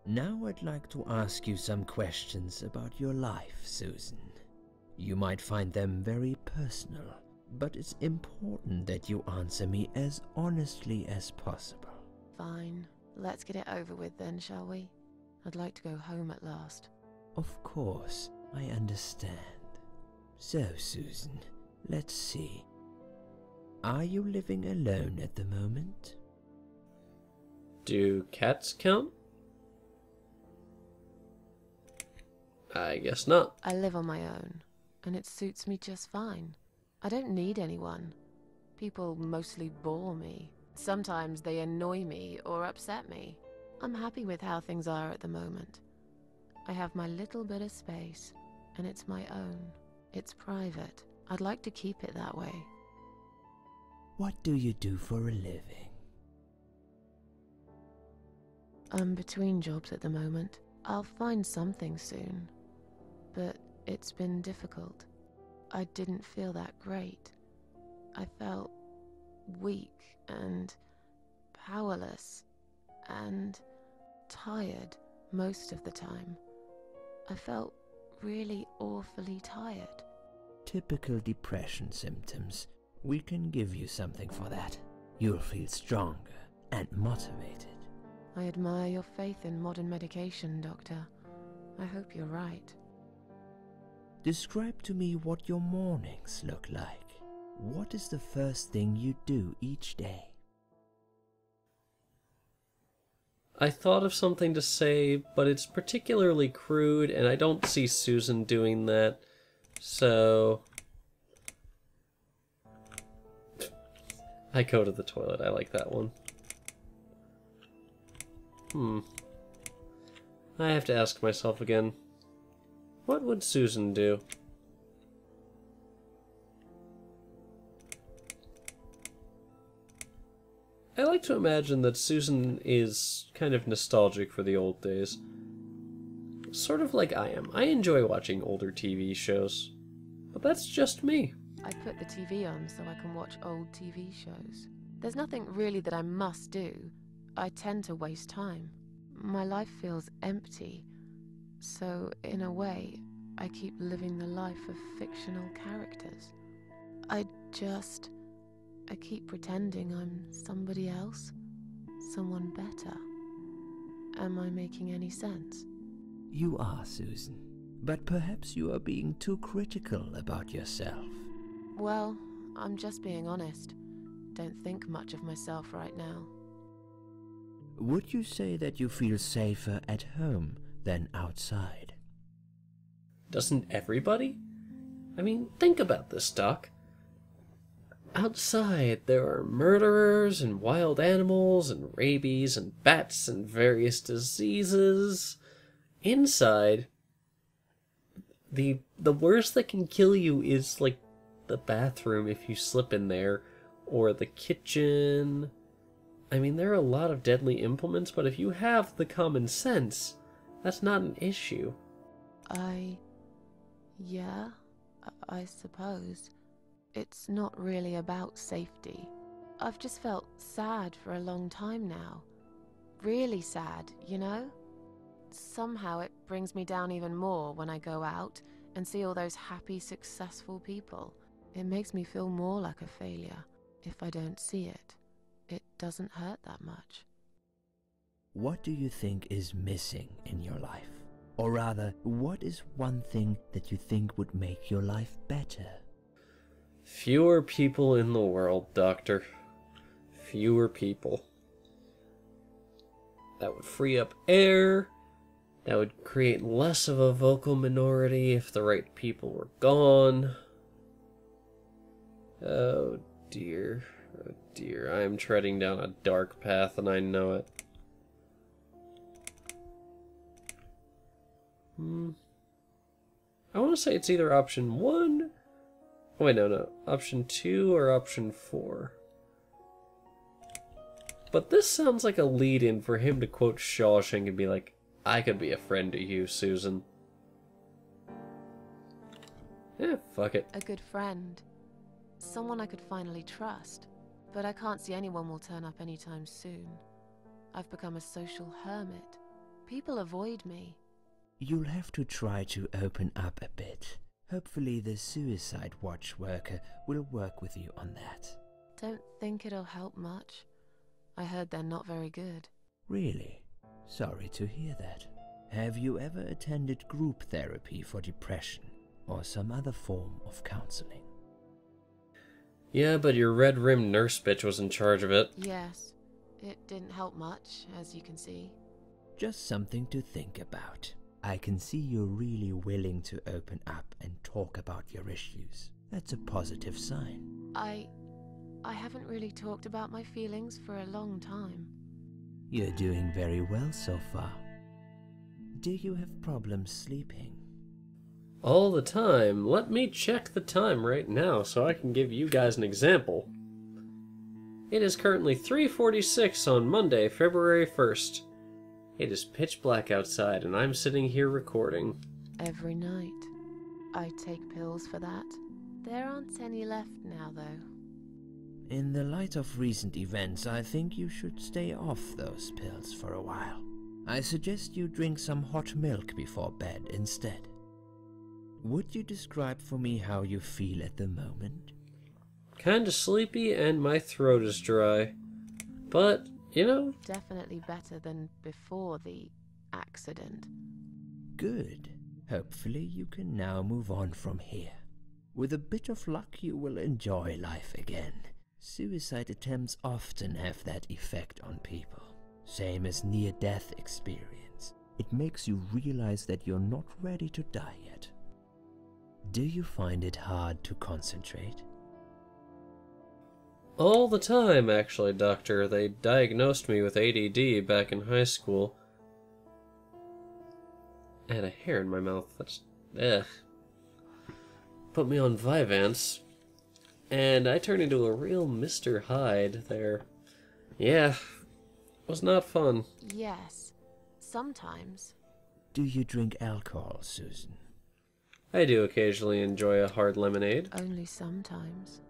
Now I'd like to ask you some questions about your life, Susan. You might find them very personal, but it's important that you answer me as honestly as possible. Fine. Let's get it over with then, shall we? I'd like to go home at last. Of course, I understand. So, Susan, let's see. Are you living alone at the moment? Do cats count? I guess not. I live on my own, and it suits me just fine. I don't need anyone. People mostly bore me. Sometimes they annoy me or upset me. I'm happy with how things are at the moment. I have my little bit of space, and it's my own. It's private. I'd like to keep it that way. What do you do for a living? I'm between jobs at the moment. I'll find something soon. But it's been difficult. I didn't feel that great. I felt weak and powerless and tired most of the time. I felt really awfully tired. Typical depression symptoms. We can give you something for that. You'll feel stronger and motivated. I admire your faith in modern medication, Doctor. I hope you're right. Describe to me what your mornings look like. What is the first thing you do each day? I thought of something to say, but it's particularly crude, and I don't see Susan doing that, so I go to the toilet. I like that one. I have to ask myself again. What would Susan do? I like to imagine that Susan is kind of nostalgic for the old days. Sort of like I am. I enjoy watching older TV shows. But that's just me. I put the TV on so I can watch old TV shows. There's nothing really that I must do. I tend to waste time. My life feels empty. So, in a way, I keep living the life of fictional characters. I keep pretending I'm somebody else, someone better. Am I making any sense? You are, Susan. But perhaps you are being too critical about yourself. Well, I'm just being honest. Don't think much of myself right now. Would you say that you feel safer at home than outside? Doesn't everybody? I mean, think about this, Doc. Outside, there are murderers and wild animals and rabies and bats and various diseases. Inside, the worst that can kill you is, like, the bathroom if you slip in there, or the kitchen. I mean, there are a lot of deadly implements, but if you have the common sense, that's not an issue. Yeah, I suppose. It's not really about safety. I've just felt sad for a long time now. Really sad, you know? Somehow it brings me down even more when I go out and see all those happy, successful people. It makes me feel more like a failure. If I don't see it, it doesn't hurt that much. What do you think is missing in your life? Or rather, what is one thing that you think would make your life better? Fewer people in the world, Doctor. Fewer people. That would free up air. That would create less of a vocal minority if the right people were gone. Oh dear. Oh dear. I am treading down a dark path and I know it. I want to say it's either option 1. Oh, wait, no. Option 2 or option 4. But this sounds like a lead-in for him to quote Shawshank and be like, I could be a friend to you, Susan. Yeah, fuck it. A good friend. Someone I could finally trust. But I can't see anyone will turn up anytime soon. I've become a social hermit. People avoid me. You'll have to try to open up a bit. Hopefully the suicide watch worker will work with you on that. Don't think it'll help much. I heard they're not very good. Really? Sorry to hear that. Have you ever attended group therapy for depression or some other form of counseling? Yeah, but your red-rimmed nurse bitch was in charge of it. Yes, it didn't help much, as you can see. Just something to think about. I can see you're really willing to open up and talk about your issues. That's a positive sign. I haven't really talked about my feelings for a long time. You're doing very well so far. Do you have problems sleeping? All the time. Let me check the time right now so I can give you guys an example. It is currently 3:46 on Monday, February 1st. It is pitch black outside and I'm sitting here recording. Every night. I take pills for that. There aren't any left now, though. In the light of recent events, I think you should stay off those pills for a while. I suggest you drink some hot milk before bed instead. Would you describe for me how you feel at the moment? Kinda sleepy and my throat is dry. But, you know... Definitely better than before the accident. Good. Hopefully you can now move on from here. With a bit of luck you will enjoy life again. Suicide attempts often have that effect on people. Same as near-death experience. It makes you realize that you're not ready to die yet. Do you find it hard to concentrate? All the time, actually, doctor. They diagnosed me with ADD back in high school. I had a hair in my mouth. That's... ugh. Put me on Vyvanse. And I turned into a real Mr. Hyde there. Yeah, it was not fun. Yes, sometimes. Do you drink alcohol, Susan? I do occasionally enjoy a hard lemonade. Only sometimes.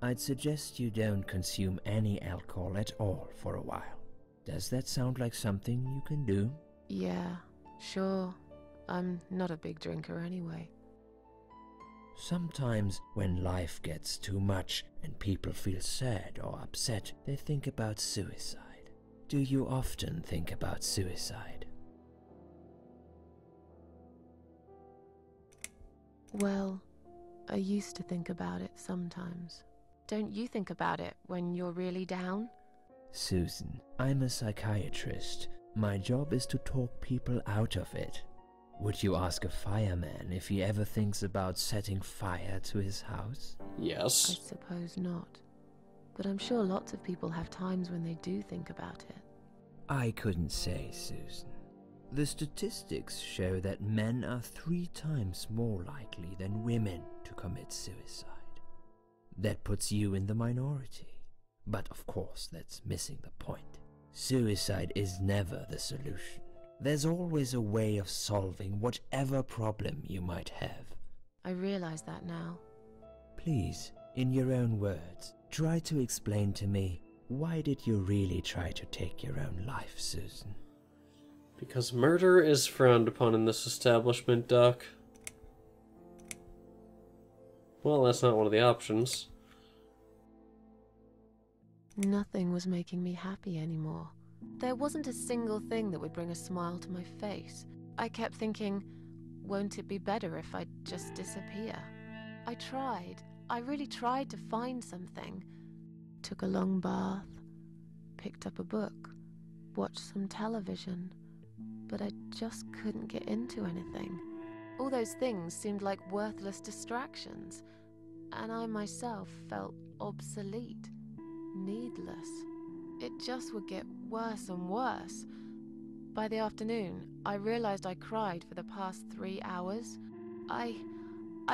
I'd suggest you don't consume any alcohol at all for a while. Does that sound like something you can do? Yeah, sure. I'm not a big drinker anyway. Sometimes when life gets too much and people feel sad or upset, they think about suicide. Do you often think about suicide? Well, I used to think about it sometimes. Don't you think about it when you're really down? Susan, I'm a psychiatrist. My job is to talk people out of it. Would you ask a fireman if he ever thinks about setting fire to his house? I Yes. suppose not. But I'm sure lots of people have times when they do think about it. I couldn't say, Susan. The statistics show that men are 3 times more likely than women to commit suicide. That puts you in the minority. But of course, that's missing the point. Suicide is never the solution. There's always a way of solving whatever problem you might have. I realize that now. Please, in your own words, try to explain to me, why did you really try to take your own life, Susan? Because murder is frowned upon in this establishment, Doc. Well, that's not one of the options. Nothing was making me happy anymore. There wasn't a single thing that would bring a smile to my face. I kept thinking, won't it be better if I just disappear? I tried. I really tried to find something. Took a long bath, picked up a book, watched some television, but I just couldn't get into anything. All those things seemed like worthless distractions, and I myself felt obsolete, needless. It just would get worse and worse. By the afternoon, I realized I cried for the past 3 hours. I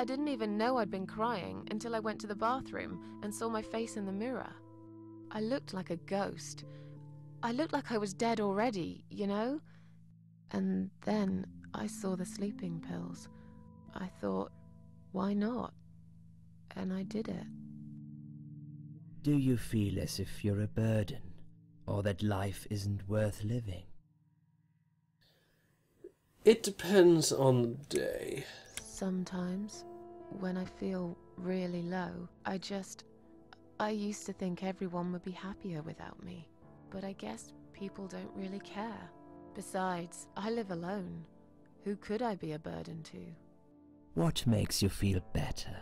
didn't even know I'd been crying until I went to the bathroom and saw my face in the mirror. I looked like a ghost. I looked like I was dead already, you know? And then I saw the sleeping pills. I thought, why not? And I did it. Do you feel as if you're a burden, or that life isn't worth living? It depends on the day. Sometimes, when I feel really low, I used to think everyone would be happier without me. But I guess people don't really care. Besides, I live alone. Who could I be a burden to? What makes you feel better?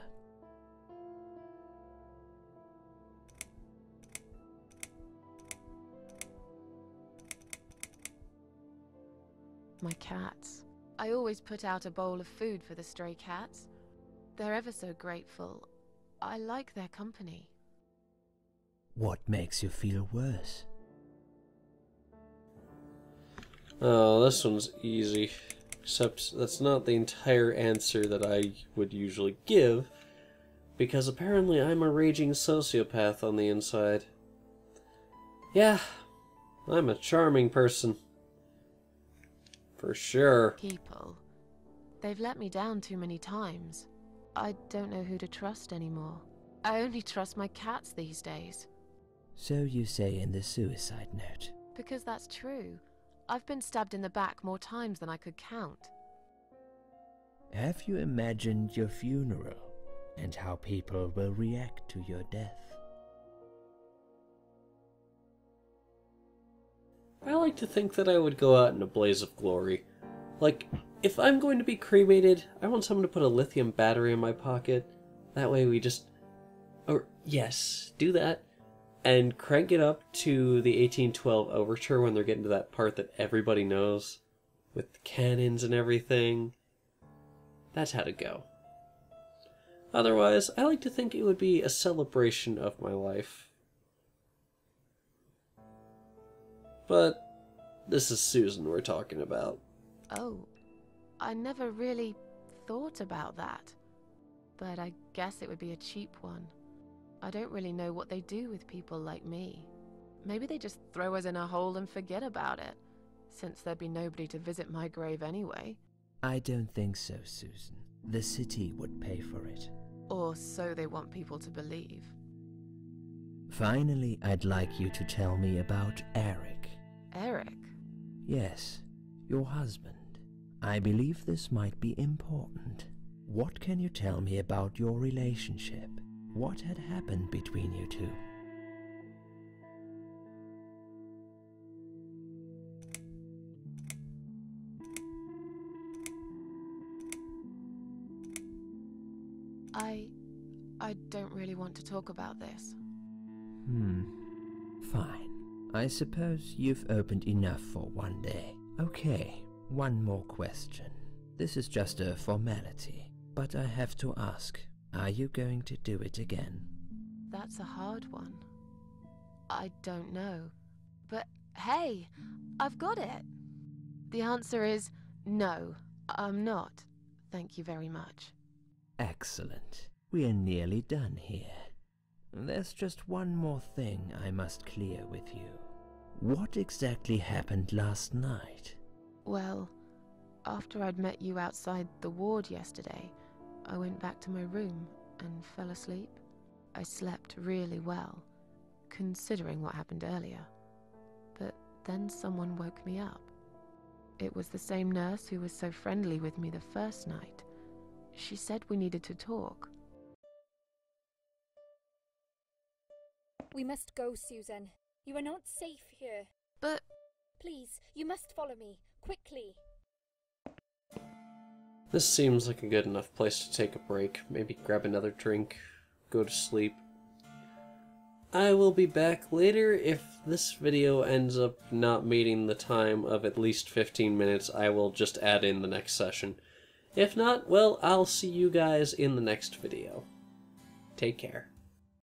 My cats. I always put out a bowl of food for the stray cats. They're ever so grateful. I like their company. What makes you feel worse? Oh, this one's easy. Except that's not the entire answer that I would usually give, because apparently I'm a raging sociopath on the inside. Yeah, I'm a charming person. For sure. People. They've let me down too many times. I don't know who to trust anymore. I only trust my cats these days. So you say in the suicide note. Because that's true. I've been stabbed in the back more times than I could count. Have you imagined your funeral and how people will react to your death? I like to think that I would go out in a blaze of glory. Like, if I'm going to be cremated, I want someone to put a lithium battery in my pocket. That way we just... Or, yes, do that. And crank it up to the 1812 overture when they're getting to that part that everybody knows. With the cannons and everything. That's how to go. Otherwise, I like to think it would be a celebration of my life. But this is Susan we're talking about. Oh, I never really thought about that. But I guess it would be a cheap one. I don't really know what they do with people like me. Maybe they just throw us in a hole and forget about it, since there'd be nobody to visit my grave anyway. I don't think so, Susan. The city would pay for it. Or so they want people to believe. Finally, I'd like you to tell me about Eric. Eric? Yes, your husband. I believe this might be important. What can you tell me about your relationship? What had happened between you two? I don't really want to talk about this. Fine. I suppose you've opened enough for one day. Okay, one more question. This is just a formality, but I have to ask, are you going to do it again? That's a hard one. I don't know. But hey, I've got it. The answer is no, I'm not. Thank you very much. Excellent. We are nearly done here. There's just one more thing I must clear with you. What exactly happened last night? Well, after I'd met you outside the ward yesterday, I went back to my room and fell asleep. I slept really well, considering what happened earlier. But then someone woke me up. It was the same nurse who was so friendly with me the first night. She said we needed to talk. We must go, Susan. You are not safe here. But... Please, you must follow me, quickly. This seems like a good enough place to take a break. Maybe grab another drink, go to sleep. I will be back later. If this video ends up not meeting the time of at least 15 minutes, I will just add in the next session. If not, well, I'll see you guys in the next video. Take care.